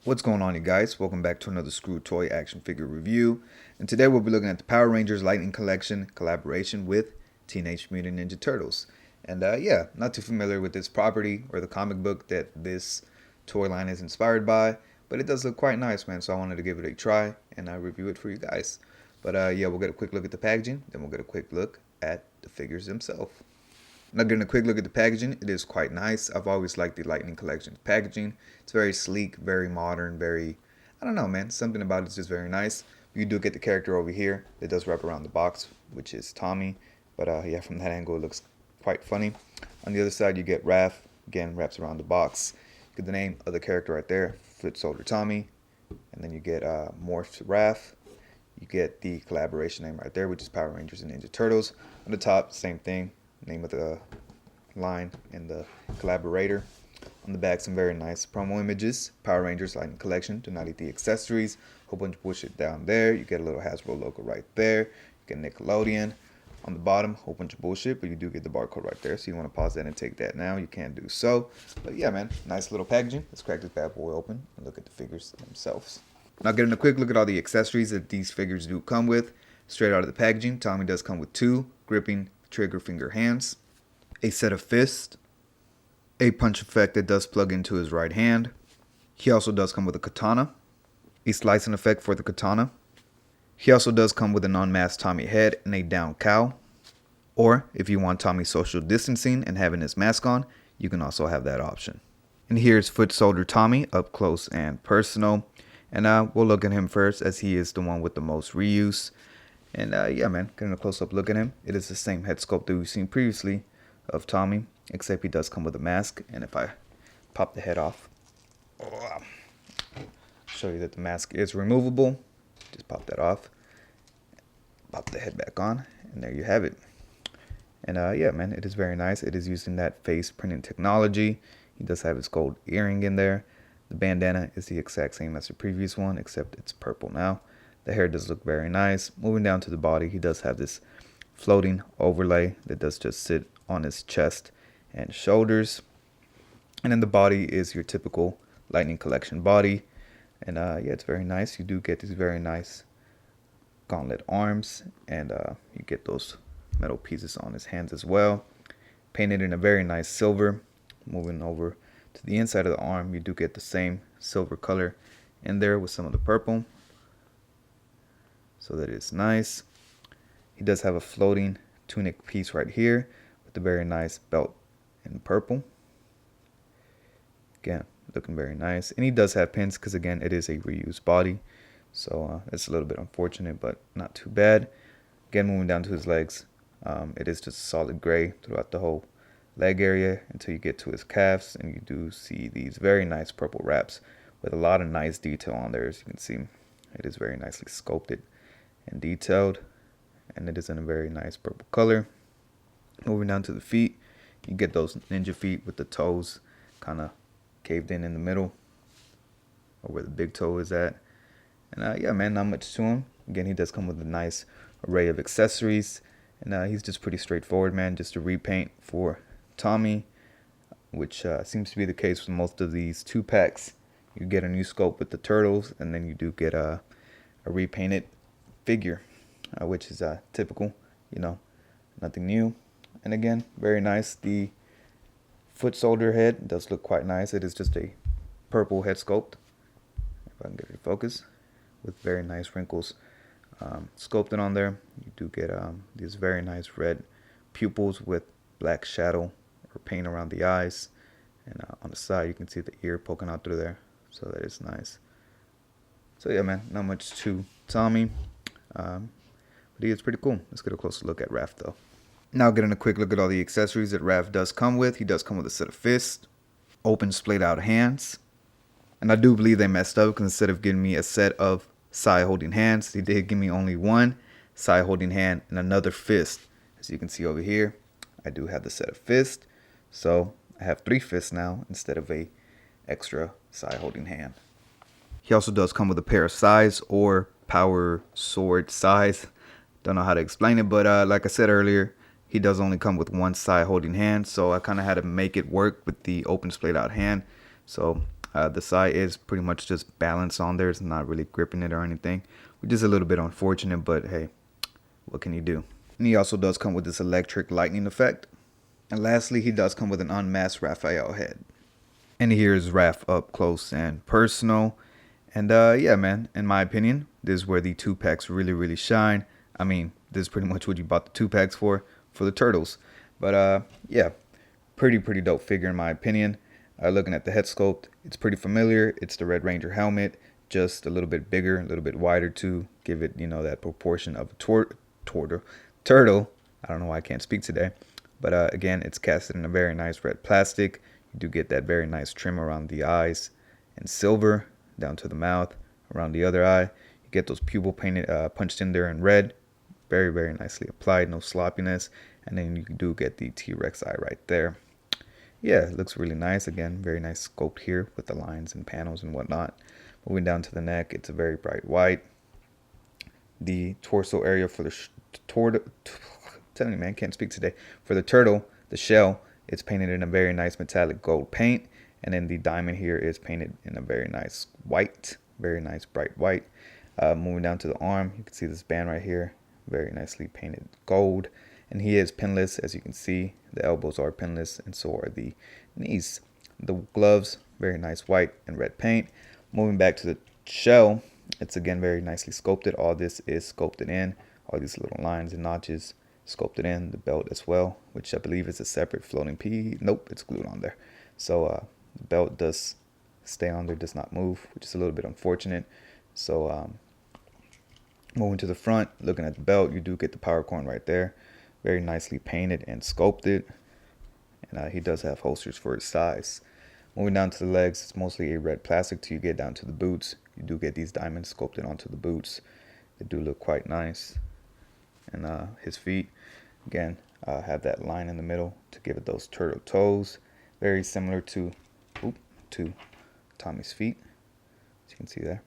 What's going on, you guys? Welcome back to another Screw Toy action figure review. And today we'll be looking at the Power Rangers Lightning Collection collaboration with Teenage Mutant Ninja Turtles. And yeah, not too familiar with this property or the comic book that this toy line is inspired by, but it does look quite nice, man. So I wanted to give it a try and review it for you guys. But yeah, we'll get a quick look at the packaging, then we'll get a quick look at the figures themselves. Now, getting a quick look at the packaging, it is quite nice. I've always liked the Lightning Collection packaging. It's very sleek, very modern, very, I don't know, man. Something about it's just very nice. You do get the character over here that does wrap around the box, which is Tommy. But yeah, from that angle, it looks quite funny. On the other side, you get Raph. Again, wraps around the box. You get the name of the character right there, Foot Soldier Tommy. And then you get Morphed Raph. You get the collaboration name right there, which is Power Rangers and Ninja Turtles. On the top, same thing. Name of the line and the collaborator. On the back, some very nice promo images. Power Rangers Lightning Collection. Do not eat the accessories. Whole bunch of bullshit down there. You get a little Hasbro logo right there. You get Nickelodeon. On the bottom, whole bunch of bullshit, but you do get the barcode right there. So you want to pause that and take that now. You can do so. But yeah, man, nice little packaging. Let's crack this bad boy open and look at the figures themselves. Now, getting a quick look at all the accessories that these figures do come with. Straight out of the packaging, Tommy does come with 2 gripping trigger finger hands, a set of fists, a punch effect that does plug into his right hand. He also does come with a katana, a slicing effect for the katana. He also does come with an unmasked Tommy head and a down cow. Or if you want Tommy social distancing and having his mask on, you can also have that option. And here's Foot Soldier Tommy up close and personal. And we'll look at him first, as he is the one with the most reuse. And yeah, man, getting a close-up look at him. It is the same head sculpt that we've seen previously of Tommy, except he does come with a mask. And if I pop the head off, show you that the mask is removable. Just pop that off, pop the head back on, and there you have it. And yeah, man, it is very nice. It is using that face printing technology. He does have his gold earring in there. The bandana is the exact same as the previous one, except it's purple now. The hair does look very nice. Moving down to the body, he does have this floating overlay that does just sit on his chest and shoulders. And then the body is your typical Lightning Collection body. And yeah, it's very nice. You do get these very nice gauntlet arms. And you get those metal pieces on his hands as well. Painted in a very nice silver. Moving over to the inside of the arm, you do get the same silver color in there with some of the purple. So that is nice. He does have a floating tunic piece right here with a very nice belt in purple. Again, looking very nice. And he does have pins because, again, it is a reused body. So it's a little bit unfortunate, but not too bad. Again, moving down to his legs, it is just solid gray throughout the whole leg area until you get to his calves. And you do see these very nice purple wraps with a lot of nice detail on there. As you can see, it is very nicely sculpted and detailed, and it is in a very nice purple color. Moving down to the feet, you get those ninja feet with the toes kind of caved in the middle, or where the big toe is at. And yeah, man, not much to him. Again, he does come with a nice array of accessories, and he's just pretty straightforward, man. Just a repaint for Tommy, which seems to be the case with most of these 2-packs. You get a new sculpt with the turtles, and then you do get a repainted figure, which is typical, you know, nothing new. And again, very nice. The Foot Soldier head does look quite nice. It is just a purple head sculpt, if I can get it to focus, with very nice wrinkles sculpted on there. You do get these very nice red pupils with black shadow or paint around the eyes, and on the side you can see the ear poking out through there, so that is nice. So yeah, man, not much to Tommy. But he is pretty cool. Let's get a closer look at Raph, though. Now, getting a quick look at all the accessories that Raph does come with. He does come with a set of fists, open splayed out hands. And I do believe they messed up, because instead of giving me a set of side holding hands, they did give me only one side holding hand and another fist. As you can see over here, I do have the set of fists. So I have 3 fists now instead of a extra side holding hand. He also does come with a pair of sais, or power sword sais. Don't know how to explain it, but like I said earlier, he does only come with one side holding hand, so I kind of had to make it work with the open splayed out hand. So The side is pretty much just balanced on there. It's not really gripping it or anything, which is a little bit unfortunate, but hey, what can you do? And he also does come with this electric lightning effect. And lastly, he does come with an unmasked Raphael head. And here's Raph up close and personal. And yeah, man, in my opinion, this is where the 2-packs really shine. I mean, this is pretty much what you bought the 2-packs for the turtles. But yeah, pretty dope figure in my opinion. Looking at the head sculpt, it's pretty familiar. It's the Red Ranger helmet, just a little bit bigger, a little bit wider to give it, you know, that proportion of a turtle. I don't know why I can't speak today. But again, it's casted in a very nice red plastic. You do get that very nice trim around the eyes and silver down to the mouth, around the other eye. You get those pupil painted, punched in there in red. Very nicely applied, no sloppiness. And then you do get the T-Rex eye right there. Yeah, it looks really nice. Again, very nice sculpt here with the lines and panels and whatnot. Moving down to the neck, it's a very bright white. The torso area for the telling you, man, can't speak today. For the turtle, the shell, it's painted in a very nice metallic gold paint. And then the diamond here is painted in a very nice white, very nice bright white. Moving down to the arm, you can see this band right here, very nicely painted gold. And he is pinless, as you can see. The elbows are pinless, and so are the knees. The gloves, very nice white and red paint. Moving back to the shell, it's again very nicely sculpted. All this is sculpted in. All these little lines and notches sculpted in. The belt as well, which I believe is a separate floating piece. Nope, it's glued on there. So the belt does stay on there, does not move, which is a little bit unfortunate. So moving to the front, looking at the belt, you do get the power corn right there. Very nicely painted and sculpted. And he does have holsters for his size. Moving down to the legs, it's mostly a red plastic till you get down to the boots. You do get these diamonds sculpted onto the boots. They do look quite nice. And his feet, again, have that line in the middle to give it those turtle toes. Very similar to Tommy's feet, as you can see there.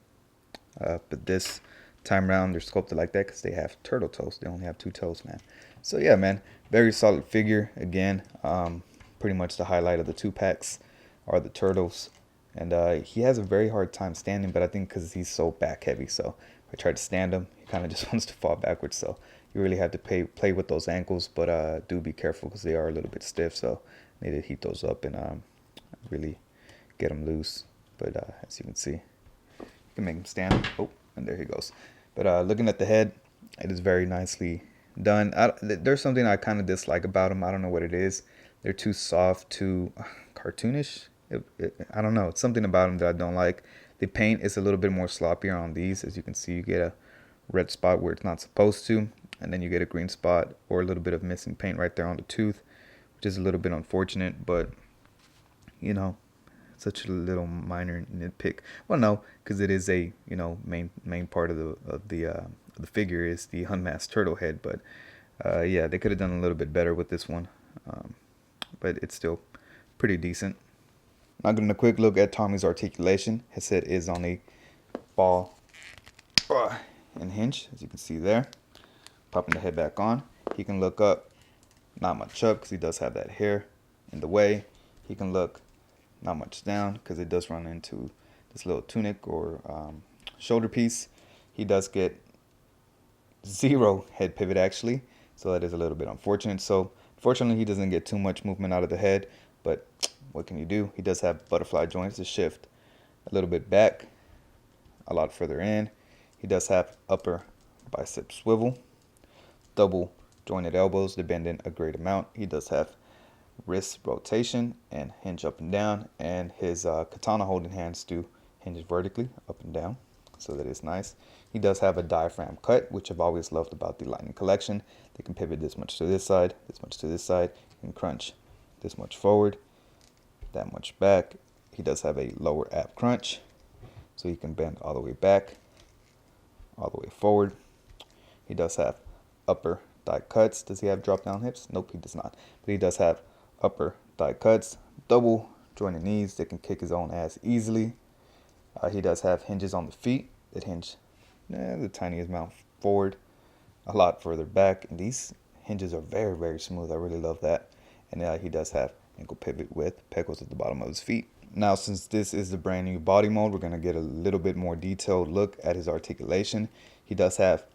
But this time around, they're sculpted like that because they have turtle toes. They only have 2 toes, man. So yeah, man, very solid figure. Again, pretty much the highlight of the 2-packs are the turtles. And he has a very hard time standing, but I think because he's so back heavy. So if I try to stand him, he kind of just wants to fall backwards. So you really have to play with those ankles, but do be careful because they are a little bit stiff. So need to heat those up and really get them loose. But as you can see, you can make him stand. Oh, and there he goes. But looking at the head, it is very nicely done. There's something I kind of dislike about them. I don't know what it is. They're too soft, too cartoonish. I don't know. It's something about them that I don't like. The paint is a little bit more sloppier on these. As you can see, you get a red spot where it's not supposed to. And then you get a green spot or a little bit of missing paint right there on the tooth, which is a little bit unfortunate. But, you know, such a little minor nitpick. Well, no, because it is a, you know, main part of the figure is the unmasked turtle head. But yeah, they could have done a little bit better with this one, but it's still pretty decent. Now getting a quick look at Tommy's articulation. His head is on a ball and hinge, as you can see there. Popping the head back on, he can look up, not much up because he does have that hair in the way. He can look not much down because it does run into this little tunic or shoulder piece. He does get 0 head pivot actually, so that is a little bit unfortunate. So fortunately he doesn't get too much movement out of the head, but what can you do? He does have butterfly joints to shift a little bit back, a lot further in. He does have upper bicep swivel, double jointed elbows to bend in a great amount. He does have wrist rotation and hinge up and down, and his katana holding hands do hinge vertically up and down, so that is nice. He does have a diaphragm cut, which I've always loved about the Lightning collection. They can pivot this much to this side, this much to this side, and crunch this much forward, that much back. He does have a lower ab crunch, so he can bend all the way back, all the way forward. He does have upper thigh cuts. Does he have drop down hips? Nope, he does not. But he does have upper thigh cuts, double jointed knees that can kick his own ass easily. He does have hinges on the feet that hinge the tiniest amount forward, a lot further back, and these hinges are very smooth. I really love that. And he does have ankle pivot with pegals at the bottom of his feet. Now, since this is the brand new body mode, we're going to get a little bit more detailed look at his articulation. He does have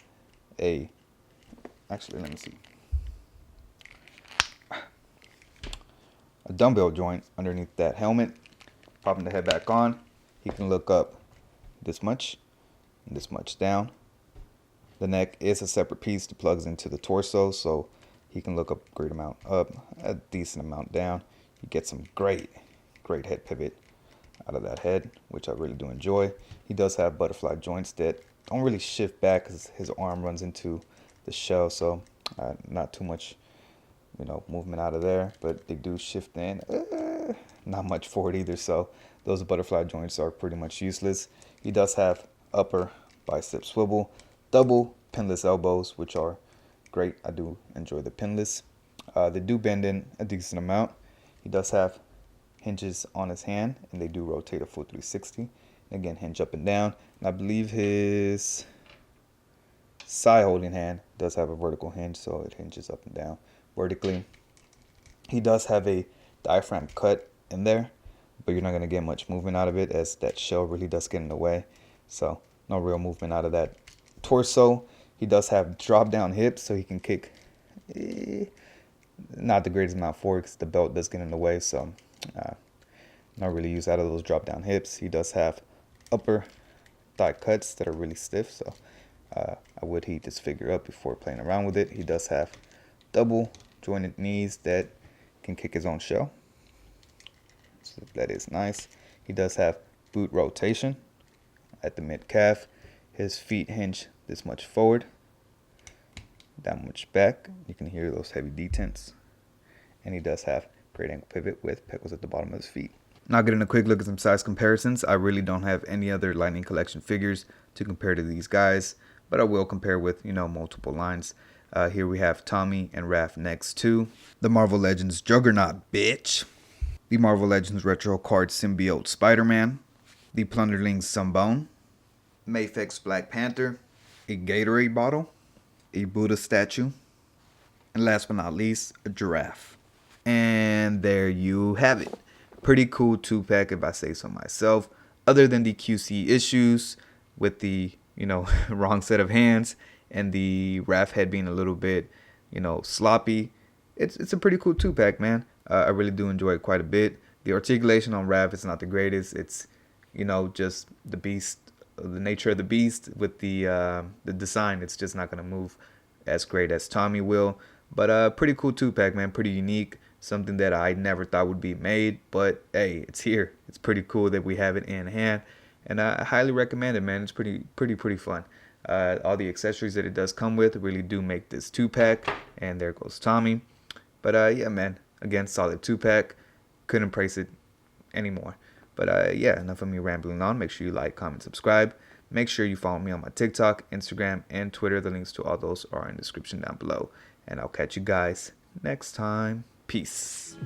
actually, let me see, a dumbbell joint underneath that helmet. Popping the head back on, he can look up this much and this much down. The neck is a separate piece that plugs into the torso, so he can look up a great amount up, a decent amount down. You get some great head pivot out of that head, which I really do enjoy. He does have butterfly joints that don't really shift back because his arm runs into the shell, so not too much, movement out of there, but they do shift in. Not much forward either, so those butterfly joints are pretty much useless. He does have upper bicep swivel, double pinless elbows, which are great. I do enjoy the pinless. They do bend in a decent amount. He does have hinges on his hand, and they do rotate a full 360. Again, hinge up and down. And I believe his side holding hand does have a vertical hinge, so it hinges up and down vertically. He does have a diaphragm cut in there, but you're not going to get much movement out of it as that shell really does get in the way. So no real movement out of that torso. He does have drop down hips, so he can kick not the greatest amount forward because the belt does get in the way, so not really use out of those drop down hips. He does have upper thigh cuts that are really stiff, so I would heat this figure up before playing around with it. He does have double jointed knees that can kick his own shell, so that is nice. He does have boot rotation at the mid calf. His feet hinge this much forward, that much back. You can hear those heavy detents. And he does have great ankle pivot with pecos at the bottom of his feet. Now getting a quick look at some size comparisons. I really don't have any other Lightning Collection figures to compare to these guys, but I will compare with, multiple lines. Here we have Tommy and Raph next to the Marvel Legends Juggernaut, bitch. The Marvel Legends Retro Card Symbiote Spider-Man. The Plunderlings Sunbone. Mafex Black Panther. A Gatorade bottle. A Buddha statue. And last but not least, a giraffe. And there you have it. Pretty cool 2-pack if I say so myself. Other than the QC issues with the, wrong set of hands and the Raph head being a little bit, sloppy. It's a pretty cool 2-pack, man. I really do enjoy it quite a bit. The articulation on Raph is not the greatest. It's, just the beast, the nature of the beast with the design. It's just not going to move as great as Tommy will. But pretty cool 2-pack, man. Pretty unique. Something that I never thought would be made. But, hey, it's here. It's pretty cool that we have it in hand. And I highly recommend it, man. It's pretty fun. All the accessories that it does come with really do make this 2-pack. And there goes Tommy. But, yeah, man. Again, solid 2-pack. Couldn't praise it anymore. But, yeah, enough of me rambling on. Make sure you like, comment, subscribe. Make sure you follow me on my TikTok, Instagram, and Twitter. The links to all those are in the description down below. And I'll catch you guys next time. Peace.